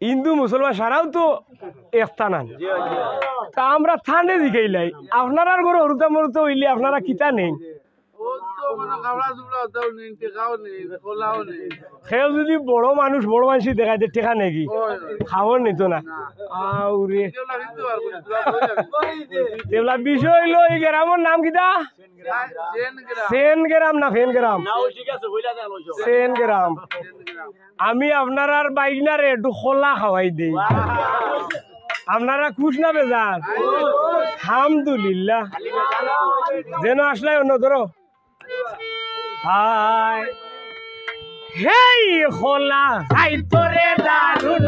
হিন্দু মুসলমান সারাও তো একটা না তা আমরা থানে দিকেইলাই আপনারা ঘরে হরুতা মরুতা হইলে আপনারা কিতা নেই সেও যদি বড় মানুষ বড় মানুষ দেখাইতে টেকা নাকি খাওয়ার নিত না আউরে এগুলা বিষয় হইলো এই গ্রামের নাম কিতা সেন গ্রাম না ফেন গ্রাম সেন গ্রাম আমি আপনার বাইনারে একটু খোলা খাওয়াই দিই আপনারা খুশ না বেজার আলহামদুলিল্লাহ যেন আসলাই অন্য ধরো হাই হেই খোলা হাই তোরে দারুণ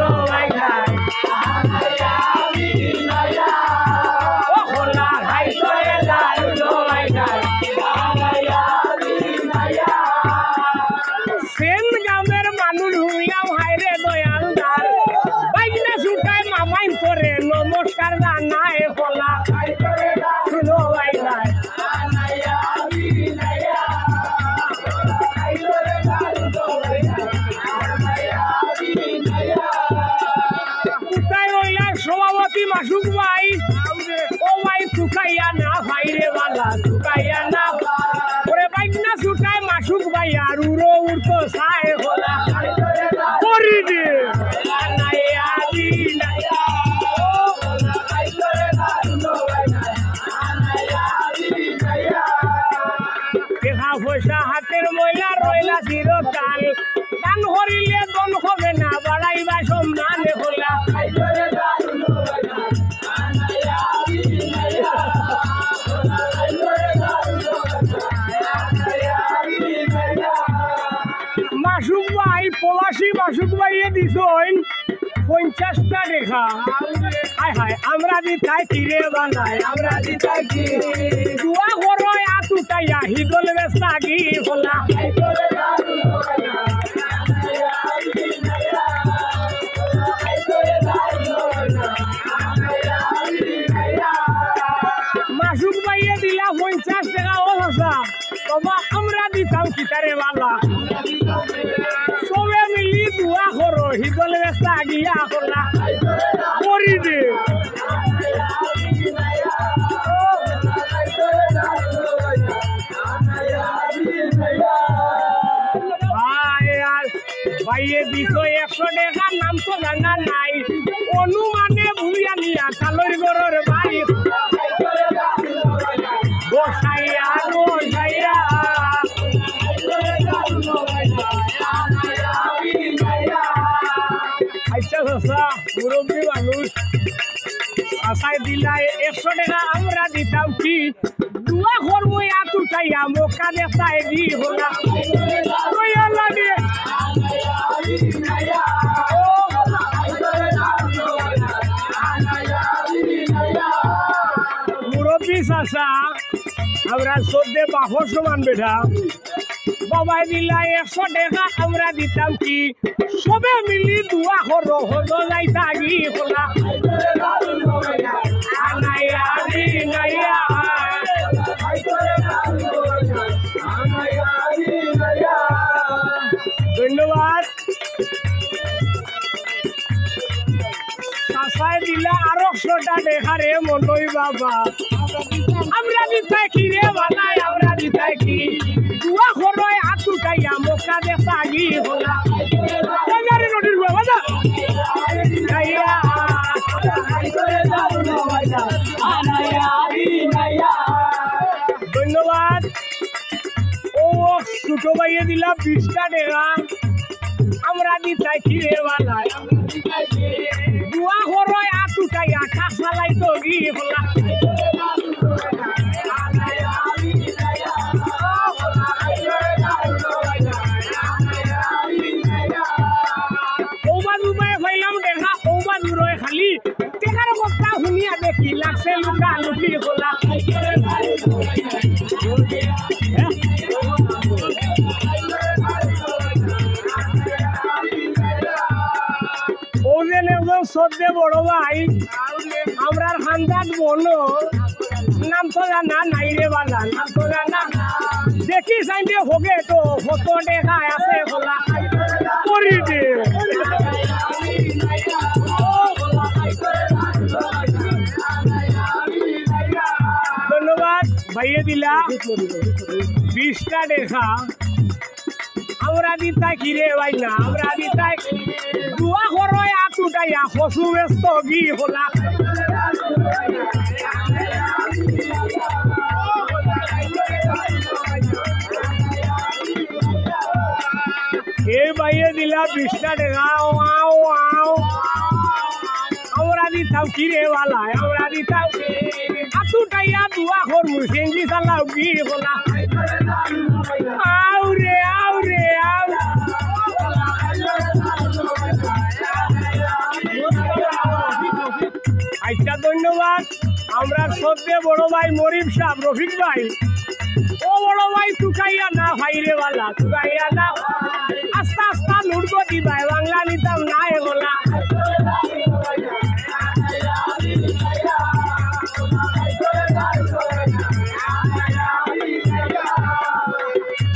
খোলা হাই তোরে দারুণ সেন গ্রামের মানুষ হইলাম হাইরে দয়ালদার বাইনা ছুটায় মামাই তোরে নমস্কার জানায় খোলা হাই তোরে দারুণ সভাপতি মাসুক ভাই ও ভাই চুকাইয়া না ভাই রে বালা চুকাইয়া না ওরে বাইক না ছুটায় মাসুক ভাই আর উড়ো উড়তো সায় হলা করি দে দেখা পয়সা হাতের ময়লা রইলা চিরকাল দান করিলে দন হবে না বাড়াইবা সম্মানে হলা মাসুক ভাই প্রবাসী মাসুক ভাইয়ে দিছইন 50টা রেখা হায় হায় আমরা দিতাই কিরে বানাই আমরা দিতাই কি দুয়া করয় আতুটাইয়া হিদল বেস্তাগি হলা মাসুক ভাইয়ে দিলা 50 টাকা ও হসা বাবা আমরা দিতাম কিতারে বালা সবে মিলি দুয়া করো হিদল বেস্তা গিয়া করলা করি দে ভাইয়ে দিছ 100 টাকা নাম তো জানা নাই অনুমানে ভুলিয়া নিয়া কালর গরর ভাই গোসাইয়া গোসাইয়া আচ্ছা সসা মুরব্বী মানুষ আশায় দিলাই 100 টাকা আমরা দিতাম কি দুয়া করবো এত উঠাইয়া মোকা দেখাই দি হোলা লাগে মুরব্বী চাষা আমরা সদ্যে বাপর সমান বেঠা বাবাই দিলাই 100 টাকা আমরা দিতাম কি সবে মিলি দুয়া করো হতো যাই থাকি হোলা ধন্যবাদ চাষায় দিলা আরো 100টা দেখা রে মনই বাবা আমরা দিতাই কি রে বানাই আমরা দিতাই কি দুয়া করয় হাত উঠাইয়া মোকা দেখা গি হোলা নদীর বাবা না ধন্যবাদ ও ছোট ভাইয়ে দিলা 20টা টাকা আমরা দিতাই কি রে বানাই দুয়া করয় হাত উঠাইয়া কাঁচালাই তো গি হোলা দেখি লাগছে লুকা লুকি হোলা ওজন একজন সদ্যে বড় ভাই আমরা খানদান বলো নাম তো জানা নাই রে বালা নাম তো জানা দেখি চাইলে হোগে তো কত দেখা আছে হোলা করি দে দিলা 20টা দেখা আমরা দিতাই কিরে ভাই না আমরা দিতাই দুয়া করয় আতুটাইয়া খসু ব্যস্ত গি হলা এই বাইয়ে দিলা 20টা টাকা আও আও আমরা দিতাম কিরে বালা আমরা দিতাম আতুটাইয়া দুয়া করমু সেঞ্জি চালাও গি হলা আও রে আও রে আও আচ্ছা ধন্যবাদ আমরা শ্রদ্ধে বড় ভাই মরিম সাহেব রফিক ভাই ও বড় ভাই তুকাইয়া না ভাইরে বালা তুকাইয়া না আস্তে আস্তে লুটবো দি ভাই বাংলা নিতাম না এগুলা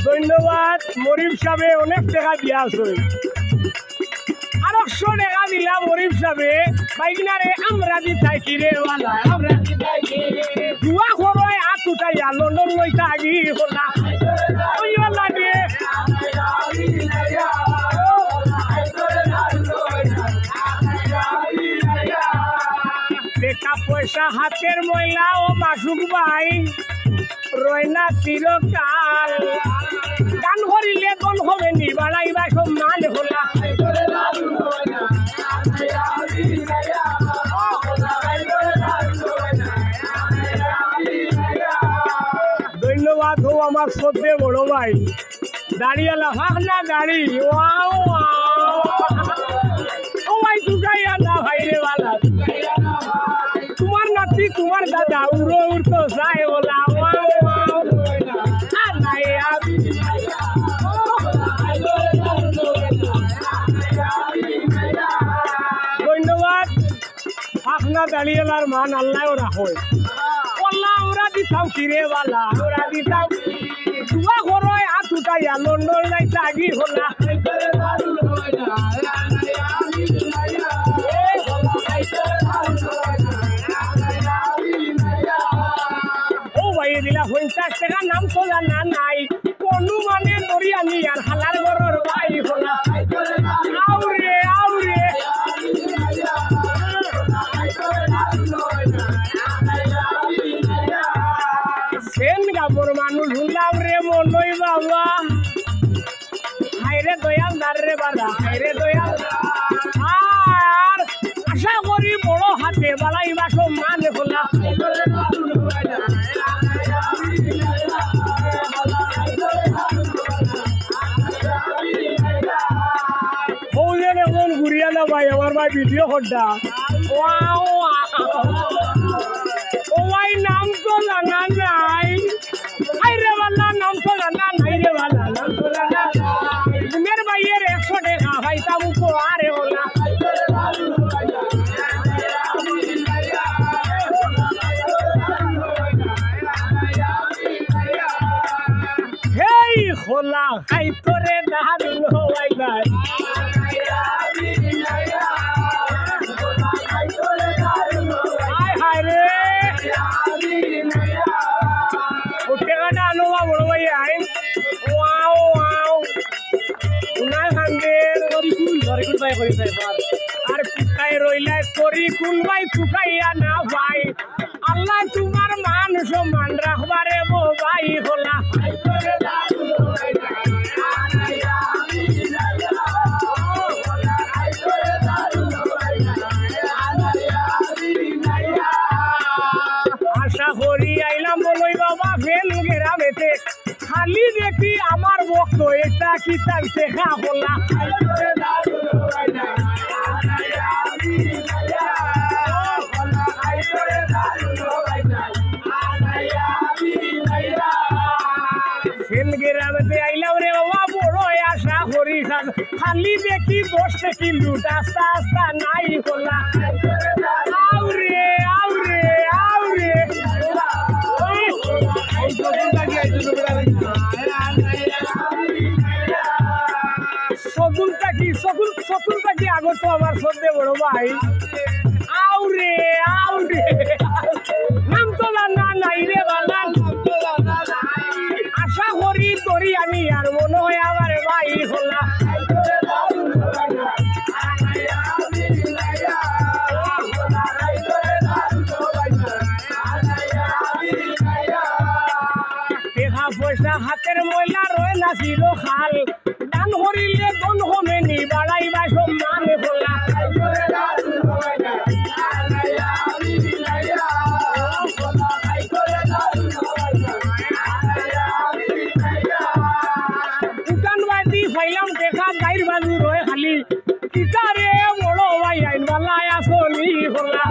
ধন্যবাদ মরিম সাহেবে অনেক টাকা দিয়া আছে আর 100 টাকা দিলা মরিম সাহেবে বাইকিনারে আমরা দিতাই কিরে বালা আমরা দিতাই কিরে দুয়া করয় আতুটাইয়া লন্ডন লইতা আগি হলা ওই বালা দে টাকা পয়সা হাতের ময়লা ও মাসুক ভাই রয়না চিরকাল গান করিলে কোন হবে নি বাড়াইবা সম্মান হলা ধন্যবাদ হো আমার শ্রদ্ধে বড় ভাই দাঁড়িয়ালা ফাঁক না গাড়ি ওয়াও ও ভাই তুকাইয়া না ভাই রে বালা তোমার নাতি তোমার দাদা উড়ো উড়তো যায় বলা ধন্যবাদ ফাঁকনা দাঁড়িয়ালার মান আল্লাহ রাখো আল্লাহ আমরা দিতাম কিরে বালা আমরা দিতাম দুয়া করয় আতুটাইয়া লন্ডন যাইতে আগি হলা ও ভাই দিলা 50 টাকা নাম তো জানা নাই কোন মানে দরিয়া নি আর হালার ঘরের ভাই হলা আউরে আউরে সেন গাবর মানুষ শুনলাম রে মনই বাবা হাইরে দয়াল দার রে বাবা হাইরে দয়াল আর আশা করি বড় হাতে বালাইবা সম্মান হলা বৌলেন এখন ঘুরিয়া না ভাই আমার ভাই ভিডিও করটা ও ভাই নাম তো জানা নাই আইরে বালা নাম তো জানা নাই রে বালা নাম তো জানা মের ভাইয়ের 100 টাকা ভাইতাম উপহারে হলা হেই খোলা খাই তোরে দারুন হওয়াই ভাই আর কুকায় রইলে করি কোন ভাই কুকাইয়া না ভাই আল্লাহ তোমার মান সম্মান রাখবারে বো ভাই হলা আশা করি আইলাম বলই বাবা ফেল গ্রামেতে খালি দেখি আমার বক্ত এটা কি তার শেখা হলা গ্রামেতে আইলাম রে বাবা বড় আশা করি খালি দেখি 10 টাকি লুট আস্তা আস্তা নাই হলা আউরে আউরে আউরে সকুল থাকি আগত আমার শ্রদ্ধে বড় ভাই আউরে আউরে নাম তো জানা নাই রে বালা পয়সা হাতের ময়লা রয়ে না ছিল খাল দান করিলে দন কমে নি বাড়াইবা সম্মান খোলা দোকানবাদি ফাইলাম দেখা গাইর বাজু রয়ে খালি কিতারে বড় ভাই আইন বালা আসনি খোলা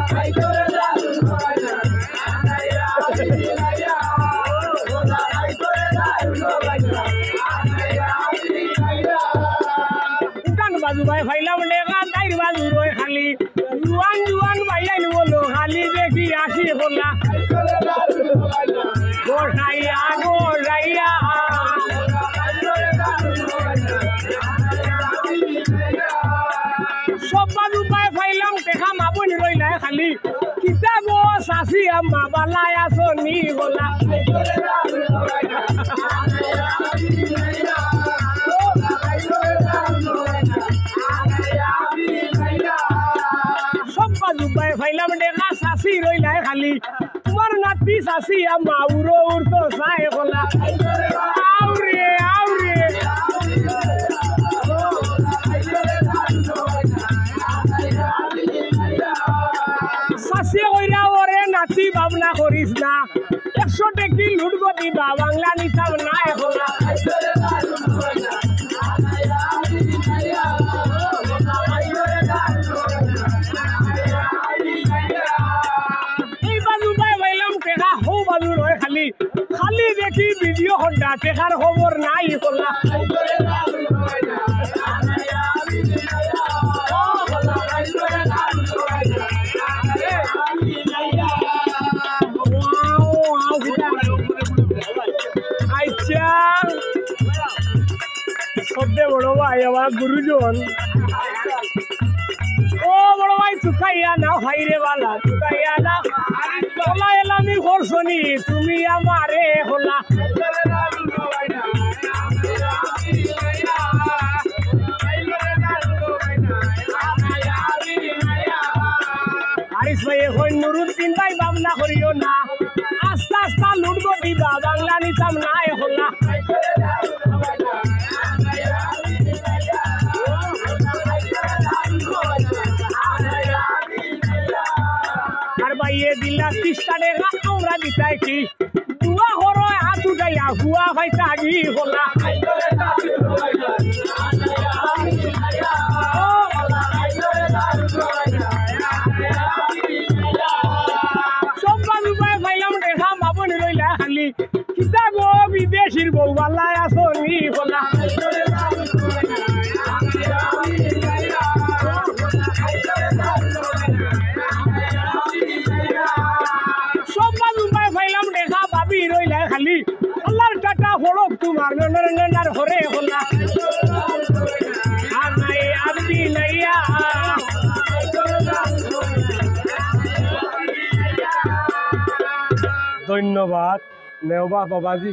বাজু ভাই ফাইলাম লেখা তাইর বাজু রয়ে খালি জুয়ান জুয়ান ভাইয়াই বলো খালি দেখি আসি খোলা গোসাইয়া গোসাইয়া সব বাজু ভাই ফাইলাম দেখা মাবন রইলা খালি কিতাব সাসি আম্মা বালাই আসনি বলা দুবাই ফাইলাম দেখা শাসি রইলাই খালি তোমার নাতি শাসি আম্মা উড়ো উড়তো চাই খোলা আউরে আউরে শাসি কইরা ওরে নাতি ভাবনা করিস না 100 টেকি লুটবো দিবা বাংলা নিতাম না খোলা খালি দেখি ভিডিও ঘন্টা টেকার খবর নাই খোলা আচ্ছা সবচেয়ে বড় ভাই আমার গুরুজন ও বড় ভাই চুকাইয়া না হাইরে বালা চুকাইয়া না বলা এলামি করছনি তুমি আমারে হলা হারিস ভাই এখন নুরুদ্দিন ভাই ভাবনা করিও না আস্তে আস্তে লুটবো দিবা বাংলা নিতাম না হলা দিলা 30 টাকা আমরা দিতাই কি দুয়া হরো হাত উঠাইয়া হুয়া ভাইতা আগি হলা সব বাবু ভাই ভাইলাম দেখা মাবন রইলা খালি কিতাব বিদেশির বউ বালা আসনি হলা খালি আল্লাহর টাকা ফলক তোমার নন্দর হরে হলা আবদি নাইয়া ধন্যবাদ নেওবা বাবাজি।